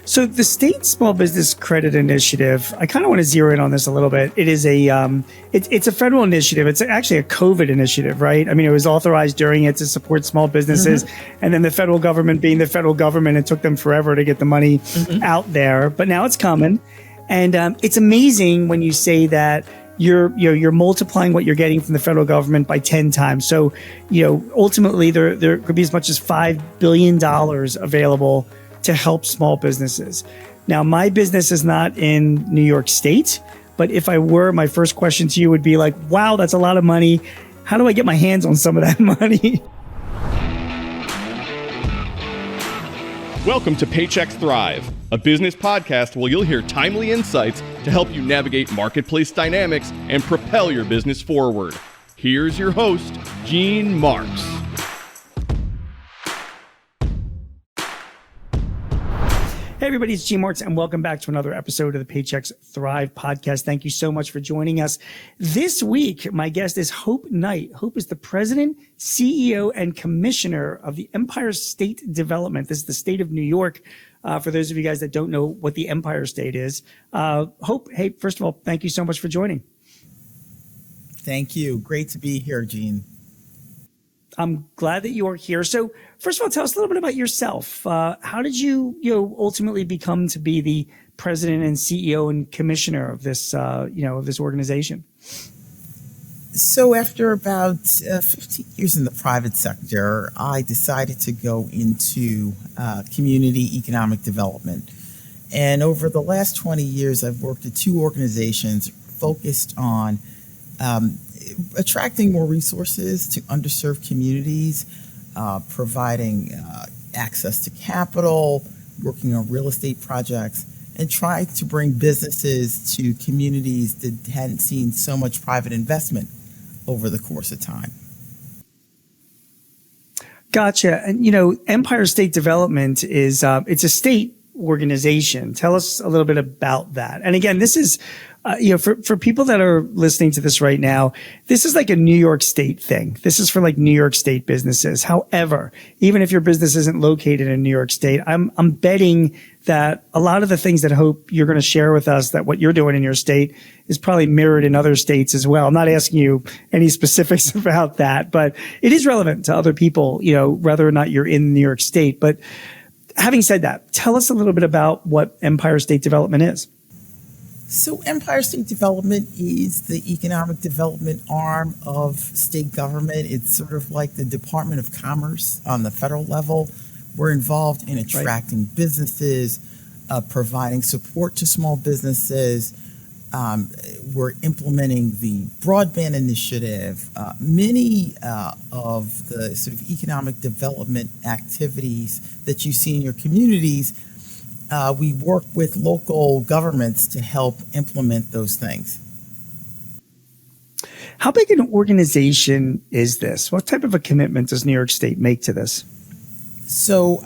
So the state small business credit initiative, I kind of want to zero in on this a little bit. It is it's a federal initiative. It's actually a COVID initiative, right? I mean, it was authorized during it to support small businesses. And then the federal government being the federal government, it took them forever to get the money out there. But now it's coming. And it's amazing when you say that you're multiplying what you're getting from the federal government by 10 times. So, ultimately there could be as much as $5 billion available to help small businesses. Now, my business is not in New York State, but if I were, my first question to you would be like, wow, that's a lot of money. How do I get my hands on some of that money? Welcome to Paychex THRIVE, a business podcast where you'll hear timely insights to help you navigate marketplace dynamics and propel your business forward. Here's your host, Gene Marks. Hey everybody, it's Gene Marks, and welcome back to another episode of the Paychex THRIVE podcast. Thank you so much for joining us. This week, my guest is Hope Knight. Hope is the president, CEO, and commissioner of the Empire State Development. This is the state of New York. For those of you guys that don't know what the Empire State is. Hope, hey, first of all, thank you so much for joining. Thank you. Great to be here, Gene. I'm glad that you are here. So first of all, tell us a little bit about yourself. How did you ultimately become to be the president and CEO and commissioner of this, of this organization? So after about 15 years in the private sector, I decided to go into community economic development. And over the last 20 years, I've worked at two organizations focused on attracting more resources to underserved communities, providing access to capital, working on real estate projects, and trying to bring businesses to communities that hadn't seen so much private investment over the course of time. Gotcha. And, Empire State Development is, it's a state organization. Tell us a little bit about that. And again, this is, for people that are listening to this right now, this is like a New York State thing. This is for like New York State businesses. However, even if your business isn't located in New York State, I'm betting that a lot of the things that Hope you're going to share with us, that what you're doing in your state is probably mirrored in other states as well. I'm not asking you any specifics about that, but it is relevant to other people, whether or not you're in New York State. But having said that, tell us a little bit about what Empire State Development is. So Empire State Development is the economic development arm of state government. It's sort of like the Department of Commerce on the federal level. We're involved in attracting businesses, providing support to small businesses. We're implementing the broadband initiative. Many of the sort of economic development activities that you see in your communities, we work with local governments to help implement those things. How big an organization is this? What type of a commitment does New York State make to this? So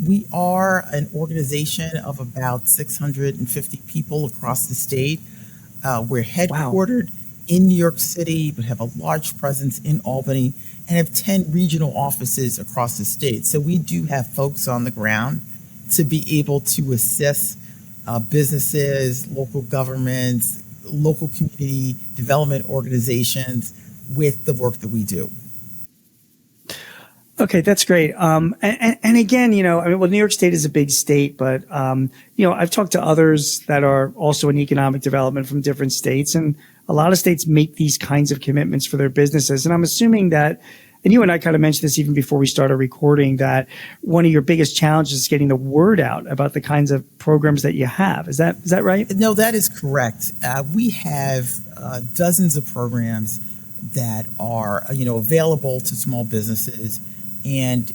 we are an organization of about 650 people across the state. We're headquartered in New York City, but have a large presence in Albany and have 10 regional offices across the state. So we do have folks on the ground to be able to assist businesses, local governments, local community development organizations with the work that we do. Okay, that's great. And again, New York State is a big state, but, I've talked to others that are also in economic development from different states, and a lot of states make these kinds of commitments for their businesses. And I'm assuming that, and you and I kind of mentioned this even before we started recording, that one of your biggest challenges is getting the word out about the kinds of programs that you have. Is that right? No, that is correct. We have dozens of programs that are, available to small businesses. And,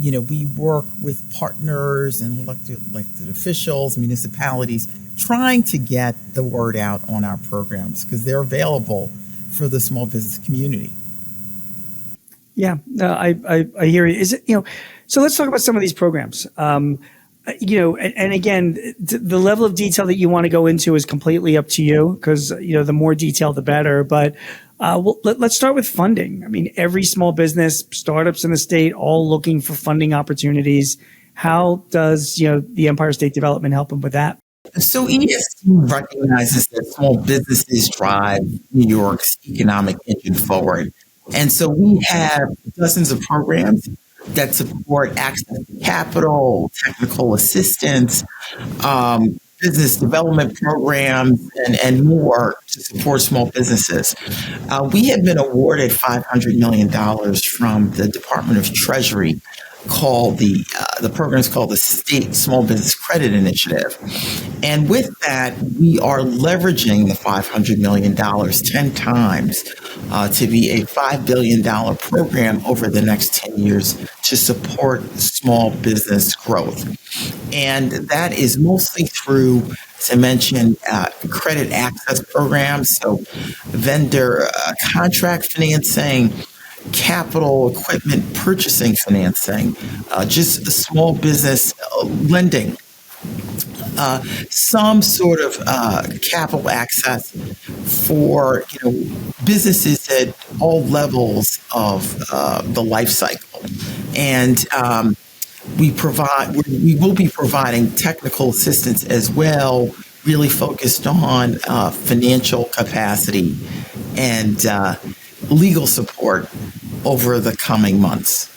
we work with partners and elected officials, municipalities, trying to get the word out on our programs because they're available for the small business community. Yeah, I hear you. Is it, so let's talk about some of these programs. And again, the level of detail that you want to go into is completely up to you because, the more detail, the better. But let's start with funding. I mean, every small business, startups in the state, all looking for funding opportunities. How does, the Empire State Development help them with that? So ESD recognizes that small businesses drive New York's economic engine forward. And so we have dozens of programs that support access to capital, technical assistance, business development programs, and more to support small businesses. We have been awarded $500 million from the Department of Treasury called the program is called the State Small Business Credit Initiative. And with that, we are leveraging the $500 million 10 times to be a $5 billion program over the next 10 years to support small business growth. And that is mostly through, as I mentioned, credit access programs, so vendor contract financing, capital equipment purchasing financing, just small business lending, some sort of capital access for businesses at all levels of the life cycle. And we will be providing technical assistance as well, really focused on financial capacity and legal support over the coming months.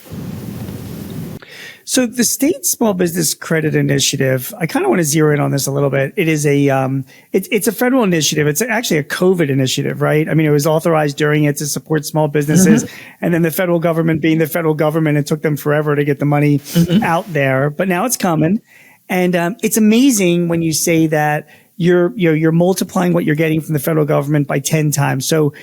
So the State Small Business Credit Initiative, I kind of want to zero in on this a little bit. It is it's a federal initiative. It's actually a COVID initiative, right? I mean, it was authorized during it to support small businesses. And then the federal government being the federal government, it took them forever to get the money out there. But now it's coming. And it's amazing when you say that you're multiplying what you're getting from the federal government by 10 times. So,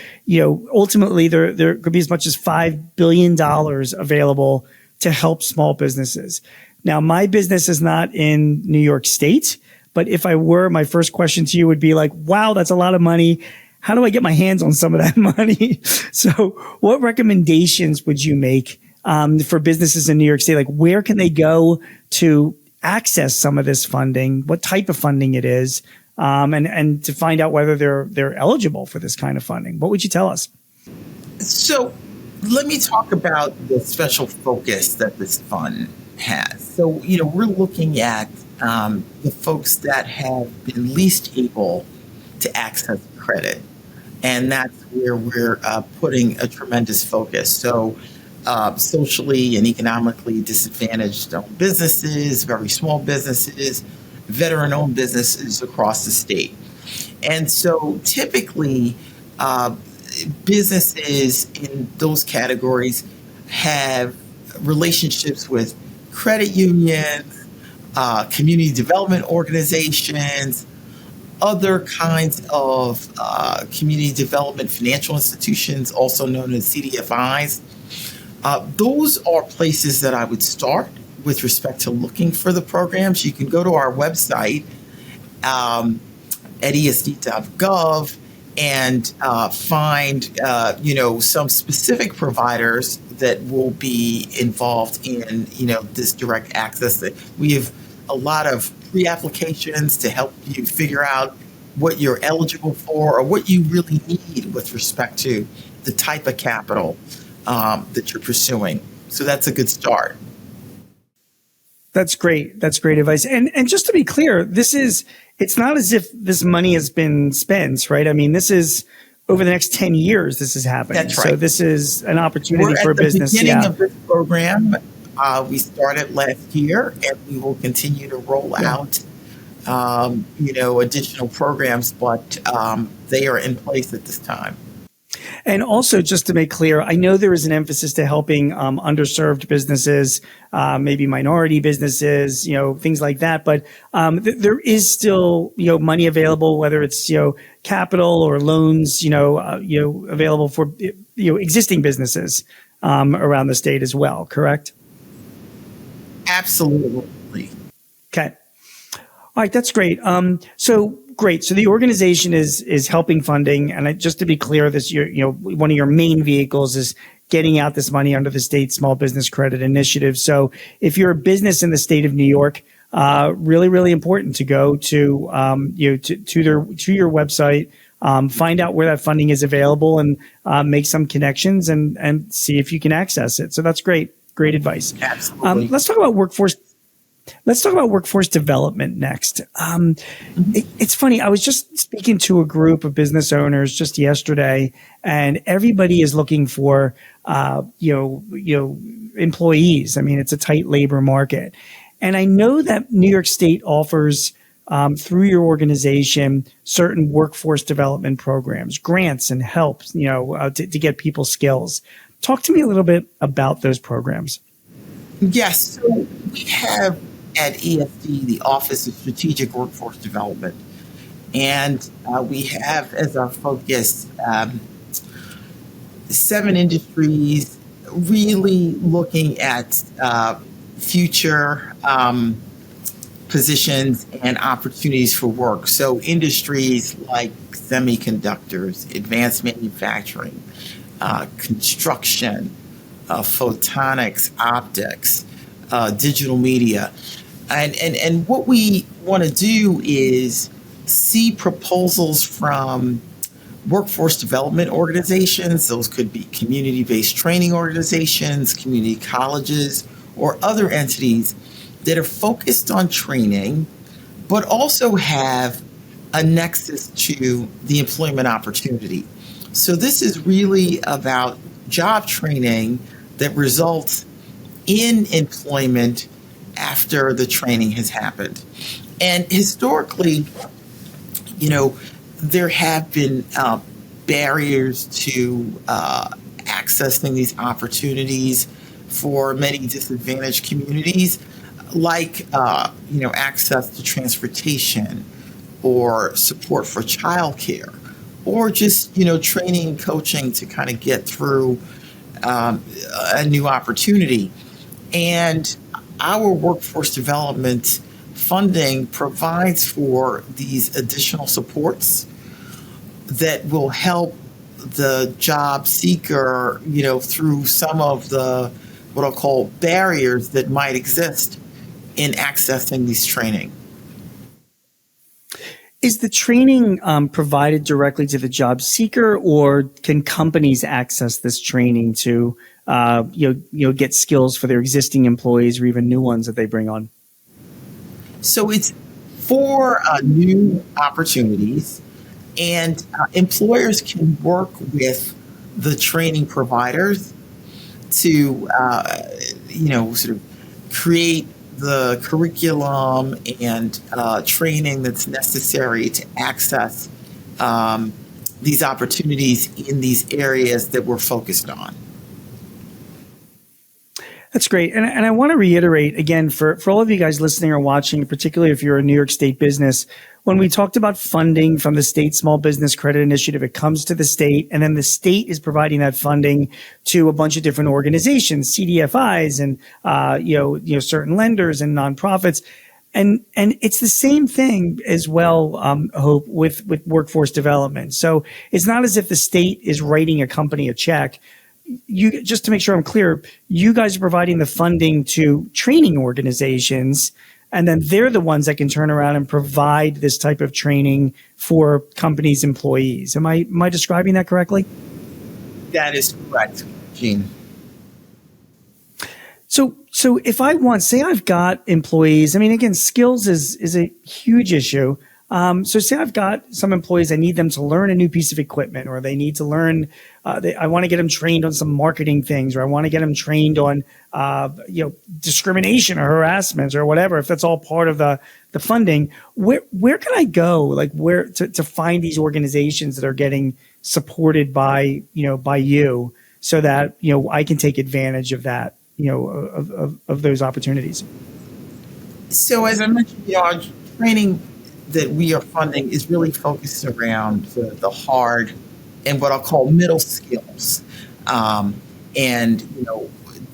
ultimately there could be as much as $5 billion available to help small businesses. Now, my business is not in New York State, but if I were, my first question to you would be like, wow, that's a lot of money. How do I get my hands on some of that money? So what recommendations would you make for businesses in New York State? Like, where can they go to access some of this funding, what type of funding it is, and to find out whether they're eligible for this kind of funding? What would you tell us? So let me talk about the special focus that this fund has. So, we're looking at the folks that have been least able to access credit. And that's where we're putting a tremendous focus. So socially and economically disadvantaged businesses, very small businesses, veteran-owned businesses across the state. And so typically, businesses in those categories have relationships with credit unions, community development organizations, other kinds of community development financial institutions, also known as CDFIs. Those are places that I would start with respect to looking for the programs. You can go to our website at esd.gov and find some specific providers that will be involved in this direct access. We have a lot of pre-applications to help you figure out what you're eligible for or what you really need with respect to the type of capital that you're pursuing. So that's a good start. That's great. That's great advice. And just to be clear, it's not as if this money has been spent, right? I mean, this is over the next 10 years, this is happening. That's right. So this is an opportunity for business. We're at the beginning of this program. We started last year, and we will continue to roll out, additional programs, but they are in place at this time. And also, just to make clear, I know there is an emphasis to helping underserved businesses, maybe minority businesses, things like that. But there is still, money available, whether it's, capital or loans, available for, existing businesses around the state as well. Correct? Absolutely. Okay. All right. That's great. Great. So the organization is helping funding, and just to be clear, this one of your main vehicles is getting out this money under the State Small Business Credit Initiative. So if you're a business in the state of New York, really, really important to go to your website, find out where that funding is available, and make some connections and see if you can access it. So that's great. Great advice. Absolutely. Let's talk about workforce. Let's talk about workforce development next. It's funny. I was just speaking to a group of business owners just yesterday, and everybody is looking for, employees. I mean, it's a tight labor market, and I know that New York State offers, through your organization, certain workforce development programs, grants, and help, to get people skills. Talk to me a little bit about those programs. Yes, so we have at ESD the Office of Strategic Workforce Development, and we have as our focus 7 industries, really looking at future positions and opportunities for work. So industries like semiconductors, advanced manufacturing, construction, photonics, optics, digital media. And what we want to do is see proposals from workforce development organizations. Those could be community-based training organizations, community colleges, or other entities that are focused on training, but also have a nexus to the employment opportunity. So this is really about job training that results in employment after the training has happened. And historically, there have been barriers to accessing these opportunities for many disadvantaged communities, like access to transportation or support for childcare, or just training and coaching to kind of get through a new opportunity. And our workforce development funding provides for these additional supports that will help the job seeker, through some of the what I'll call barriers that might exist in accessing these training. Is the training provided directly to the job seeker, or can companies access this training to get skills for their existing employees or even new ones that they bring on? So it's for new opportunities, and employers can work with the training providers to sort of create the curriculum and training that's necessary to access these opportunities in these areas that we're focused on. That's great. And I want to reiterate again for all of you guys listening or watching, particularly if you're a New York State business, when we talked about funding from the state small business credit initiative, it comes to the state, and then the state is providing that funding to a bunch of different organizations, CDFIs and certain lenders and nonprofits. And it's the same thing as well, Hope, with workforce development. So it's not as if the state is writing a company a check. You, just to make sure I'm clear, you guys are providing the funding to training organizations, and then they're the ones that can turn around and provide this type of training for companies' employees. Am I describing that correctly? That is correct, Gene. So if I want, say I've got employees, I mean, again, skills is a huge issue. So say I've got some employees, I need them to learn a new piece of equipment, or they need to learn, I want to get them trained on some marketing things, or I want to get them trained on, discrimination or harassment or whatever. If that's all part of the funding, where can I go? Like where to find these organizations that are getting supported by you so that, I can take advantage of that, of those opportunities. So as I mentioned, our training that we are funding is really focused around the hard and what I'll call middle skills, and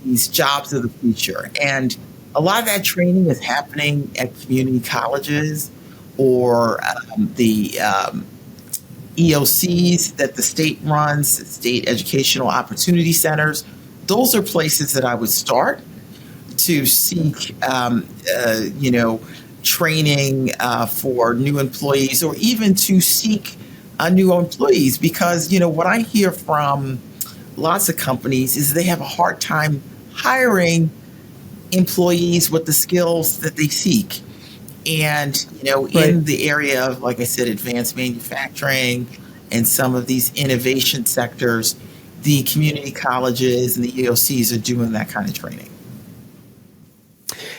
these jobs of the future. And a lot of that training is happening at community colleges or the EOCs that the state runs, state educational opportunity centers. Those are places that I would start to seek, training for new employees, or even to seek new employees, because what I hear from lots of companies is they have a hard time hiring employees with the skills that they seek. And, in the area of, like I said, advanced manufacturing and some of these innovation sectors, the community colleges and the EOCs are doing that kind of training.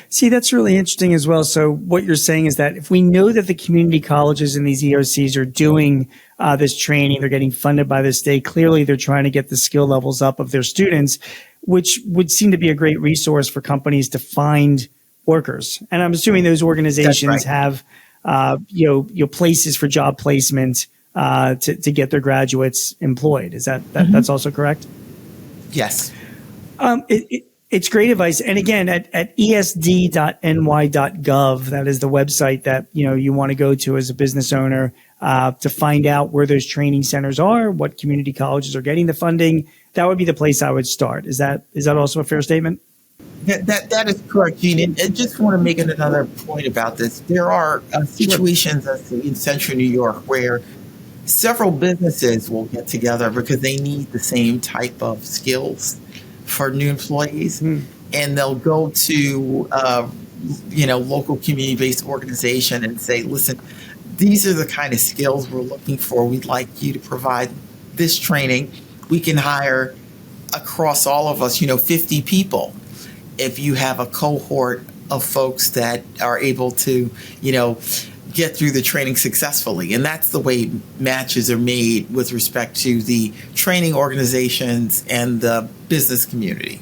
See, that's really interesting as well. So what you're saying is that if we know that the community colleges and these EOCs are doing this training, they're getting funded by the state, clearly they're trying to get the skill levels up of their students, which would seem to be a great resource for companies to find workers. And I'm assuming those organizations have, places for job placement to get their graduates employed. Is that's also correct? Yes. It's great advice. And again, at esd.ny.gov, that is the website that, you want to go to as a business owner to find out where those training centers are, what community colleges are getting the funding. That would be the place I would start. Is that also a fair statement? That is correct, Gene. And I just want to make another point about this. There are situations in Central New York where several businesses will get together because they need the same type of skills for new employees, and they'll go to local community-based organization and say, listen, these are the kind of skills we're looking for. We'd like you to provide this training. We can hire across all of us 50 people if you have a cohort of folks that are able to get through the training successfully. And that's the way matches are made with respect to the training organizations and the business community.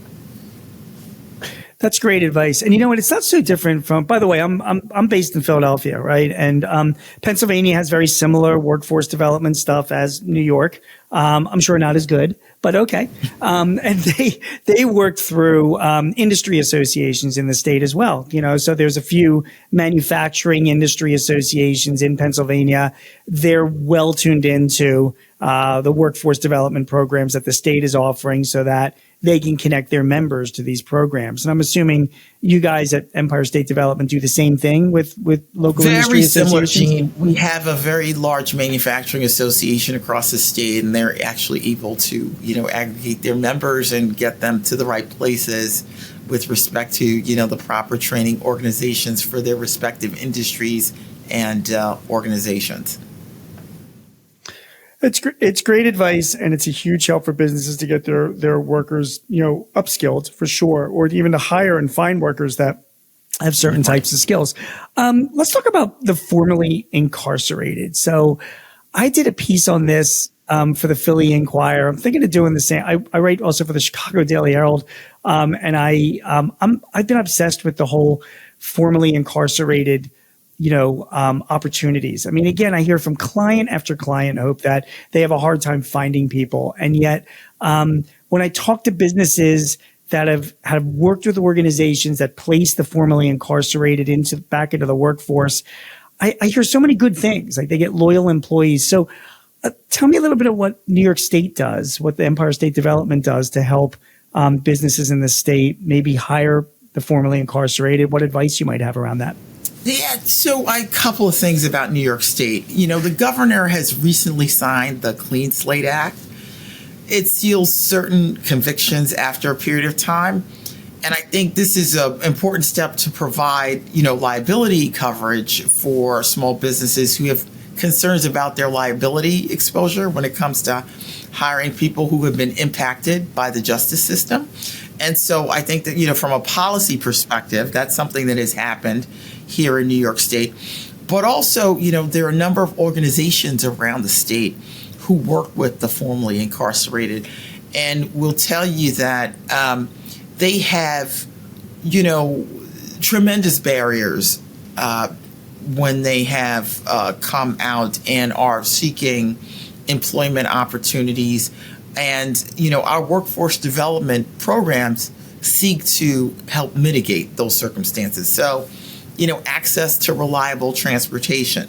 That's great advice. And you know what? It's not so different from, by the way, I'm based in Philadelphia, right? And Pennsylvania has very similar workforce development stuff as New York. I'm sure not as good, but okay. And they work through industry associations in the state as well. So there's a few manufacturing industry associations in Pennsylvania. They're well tuned into the workforce development programs that the state is offering so that they can connect their members to these programs. And I'm assuming you guys at Empire State Development do the same thing with local industry associations? Very similar, Gene. We have a very large manufacturing association across the state, and they're actually able to, aggregate their members and get them to the right places with respect to, the proper training organizations for their respective industries and organizations. It's great advice, and it's a huge help for businesses to get their workers, upskilled for sure, or even to hire and find workers that have certain types of skills. Let's talk about the formerly incarcerated. So I did a piece on this for the Philly Inquirer. I'm thinking of doing the same. I write also for the Chicago Daily Herald, and I've been obsessed with the whole formerly incarcerated opportunities. I mean, again, I hear from client after client, Hope, that they have a hard time finding people. And yet, when I talk to businesses that have worked with organizations that place the formerly incarcerated back into the workforce, I hear so many good things. Like they get loyal employees. So tell me a little bit of what New York State does, what the Empire State Development does to help businesses in the state maybe hire the formerly incarcerated. What advice you might have around that? Yeah, so a couple of things about New York State. The governor has recently signed the Clean Slate Act. It seals certain convictions after a period of time. And I think this is an important step to provide, liability coverage for small businesses who have concerns about their liability exposure when it comes to hiring people who have been impacted by the justice system. And so I think that, from a policy perspective, that's something that has happened here in New York State. But also, there are a number of organizations around the state who work with the formerly incarcerated and will tell you that they have, tremendous barriers when they have come out and are seeking employment opportunities. And, our workforce development programs seek to help mitigate those circumstances. So, access to reliable transportation.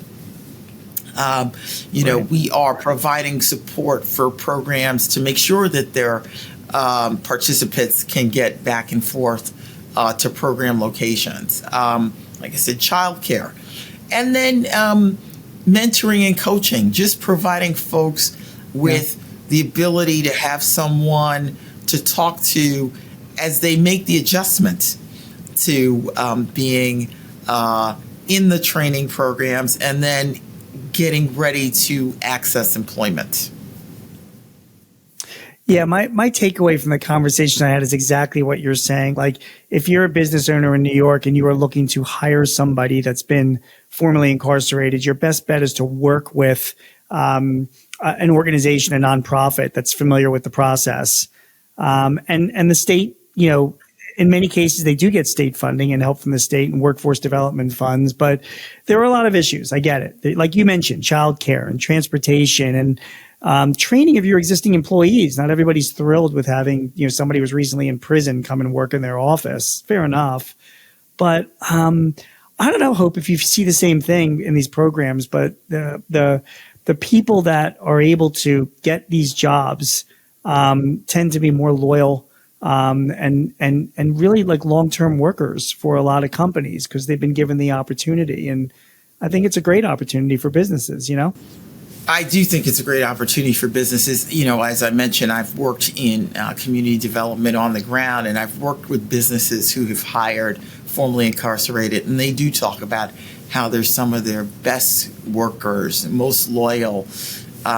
We are providing support for programs to make sure that their participants can get back and forth to program locations. Like I said, childcare. And then mentoring and coaching, just providing folks with the ability to have someone to talk to as they make the adjustment to being in the training programs and then getting ready to access employment. Yeah, my takeaway from the conversation I had is exactly what you're saying. Like, if you're a business owner in New York and you are looking to hire somebody that's been formerly incarcerated, your best bet is to work with an organization, a nonprofit that's familiar with the process. And the state, in many cases, they do get state funding and help from the state and workforce development funds. But there are a lot of issues. I get it. Like you mentioned, childcare and transportation and training of your existing employees. Not everybody's thrilled with having, somebody who was recently in prison come and work in their office. Fair enough. But I don't know, Hope, if you see the same thing in these programs, but the people that are able to get these jobs tend to be more loyal and really like long-term workers for a lot of companies because they've been given the opportunity. And I think it's a great opportunity for businesses, I do think it's a great opportunity for businesses. As I mentioned, I've worked in community development on the ground, and I've worked with businesses who have hired formerly incarcerated, and they do talk about how they're some of their best workers, most loyal,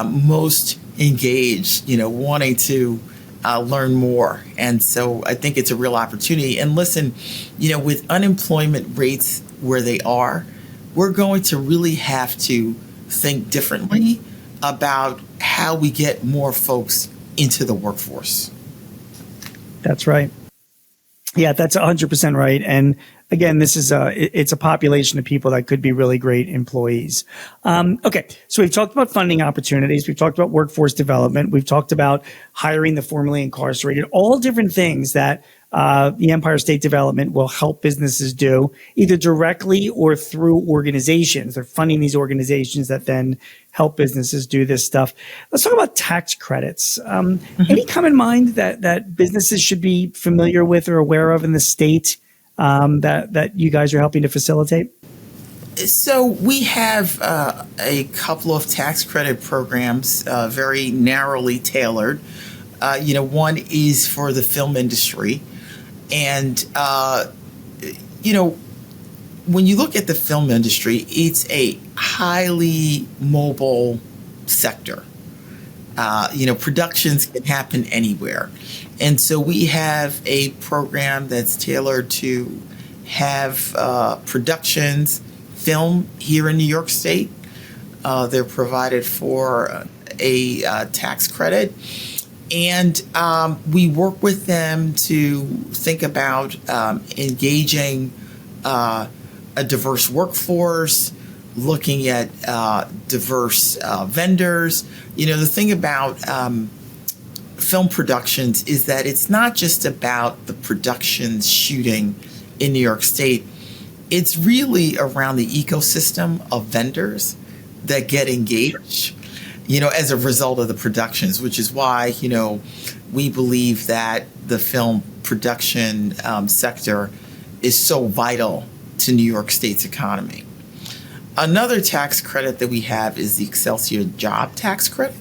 most engaged, wanting to learn more. And so I think it's a real opportunity. And listen, with unemployment rates where they are, we're going to really have to think differently about how we get more folks into the workforce. That's right. Yeah, that's 100% right. And again, this is it's a population of people that could be really great employees. Okay, so we've talked about funding opportunities. We've talked about workforce development. We've talked about hiring the formerly incarcerated, all different things that the Empire State Development will help businesses do, either directly or through organizations. They're funding these organizations that then help businesses do this stuff. Let's talk about tax credits. Any come in mind that businesses should be familiar with or aware of in the state that you guys are helping to facilitate? So we have a couple of tax credit programs, very narrowly tailored. One is for the film industry. And, when you look at the film industry, it's a highly mobile sector. Productions can happen anywhere. And so we have a program that's tailored to have productions film here in New York State. They're provided for a tax credit. And we work with them to think about engaging a diverse workforce, looking at diverse vendors. The thing about film productions is that it's not just about the productions shooting in New York State. It's really around the ecosystem of vendors that get engaged, as a result of the productions, which is why, we believe that the film production sector is so vital to New York State's economy. Another tax credit that we have is the Excelsior Job Tax Credit,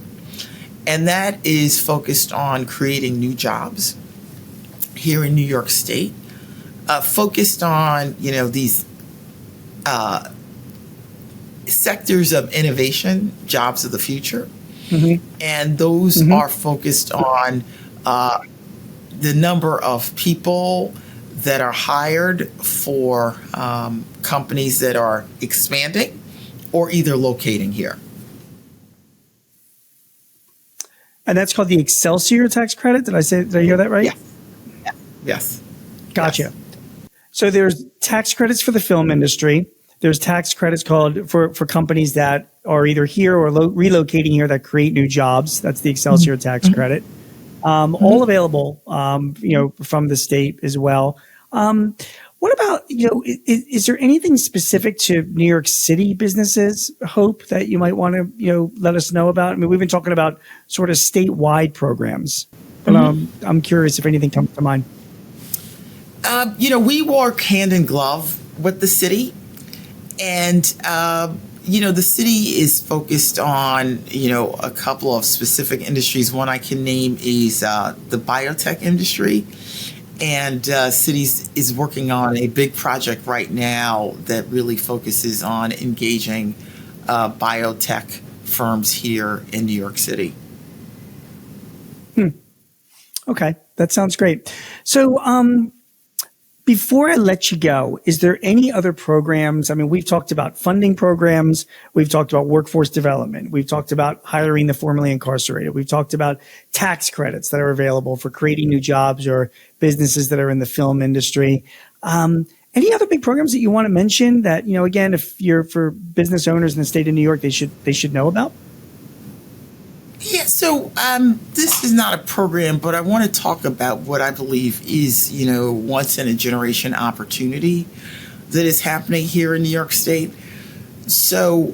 and that is focused on creating new jobs here in New York State, focused on, these sectors of innovation, jobs of the future. Mm-hmm. And those are focused on the number of people that are hired for companies that are expanding or either locating here. And that's called the Excelsior tax credit. Did I hear that right? Yeah. Yes. Gotcha. Yes. So there's tax credits for the film industry. There's tax credits called for companies that are either here or relocating here that create new jobs. That's the Excelsior tax credit. All available, from the state as well. What about, is there anything specific to New York City businesses, Hope, that you might want to, let us know about? I mean, we've been talking about sort of statewide programs, but I'm curious if anything comes to mind. We work hand in glove with the city. And, the city is focused on, a couple of specific industries. One I can name is the biotech industry. And cities is working on a big project right now that really focuses on engaging biotech firms here in New York City. Okay, that sounds great. So before I let you go, is there any other programs? I mean, we've talked about funding programs. We've talked about workforce development. We've talked about hiring the formerly incarcerated. We've talked about tax credits that are available for creating new jobs or businesses that are in the film industry. Any other big programs that you want to mention that, again, if you're for business owners in the state of New York, they should know about? Yeah, so this is not a program, but I want to talk about what I believe is, once in a generation opportunity that is happening here in New York State. So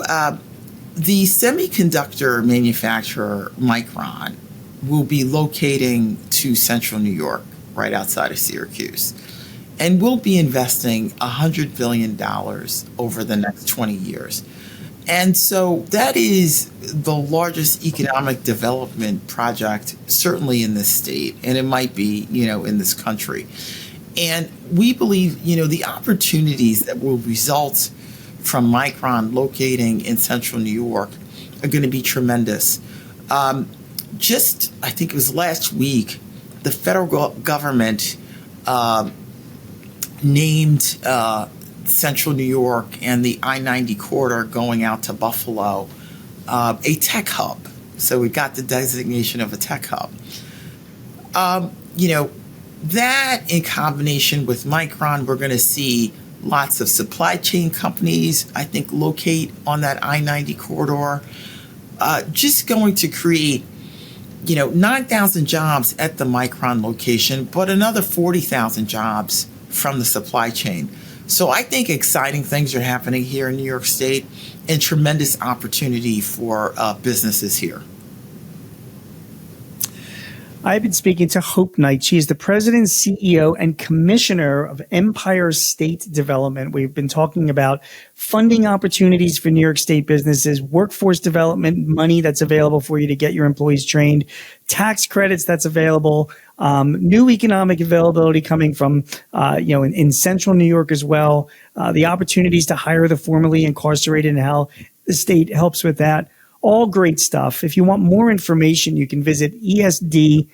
the semiconductor manufacturer Micron will be locating to central New York, right outside of Syracuse, and will be investing $100 billion over the next 20 years. And so that is the largest economic development project, certainly in this state, and it might be, in this country. And we believe, the opportunities that will result from Micron locating in central New York are going to be tremendous. I think it was last week, the federal government named Central New York and the I-90 corridor going out to Buffalo a tech hub. So we got the designation of a tech hub. That in combination with Micron, we're going to see lots of supply chain companies, I think, locate on that I-90 corridor, just going to create 9,000 jobs at the Micron location, but another 40,000 jobs from the supply chain. So I think exciting things are happening here in New York State and tremendous opportunity for businesses here. I've been speaking to Hope Knight. She is the president, CEO, and commissioner of Empire State Development. We've been talking about funding opportunities for New York State businesses, workforce development money that's available for you to get your employees trained, tax credits that's available, new economic availability coming from, in central New York as well, the opportunities to hire the formerly incarcerated and how the state helps with that. All great stuff. If you want more information, you can visit esd.ny.gov.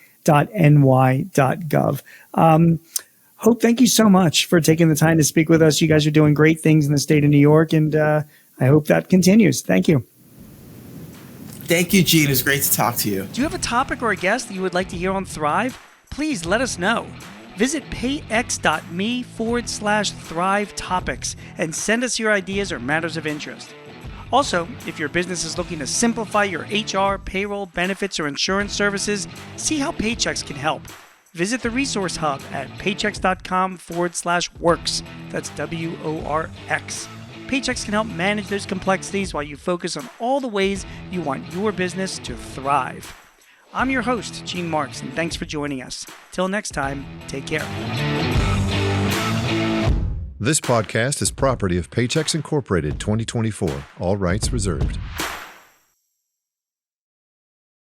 Hope, thank you so much for taking the time to speak with us. You guys are doing great things in the state of New York, and I hope that continues. Thank you. Thank you, Gene. It was great to talk to you. Do you have a topic or a guest that you would like to hear on Thrive? Please let us know. Visit payx.me/Thrive topics and send us your ideas or matters of interest. Also, if your business is looking to simplify your HR, payroll, benefits, or insurance services, see how Paychex can help. Visit the resource hub at paychex.com/works. That's WORX. Paychex can help manage those complexities while you focus on all the ways you want your business to thrive. I'm your host, Gene Marks, and thanks for joining us. Till next time, take care. This podcast is property of Paychex Incorporated 2024. All rights reserved.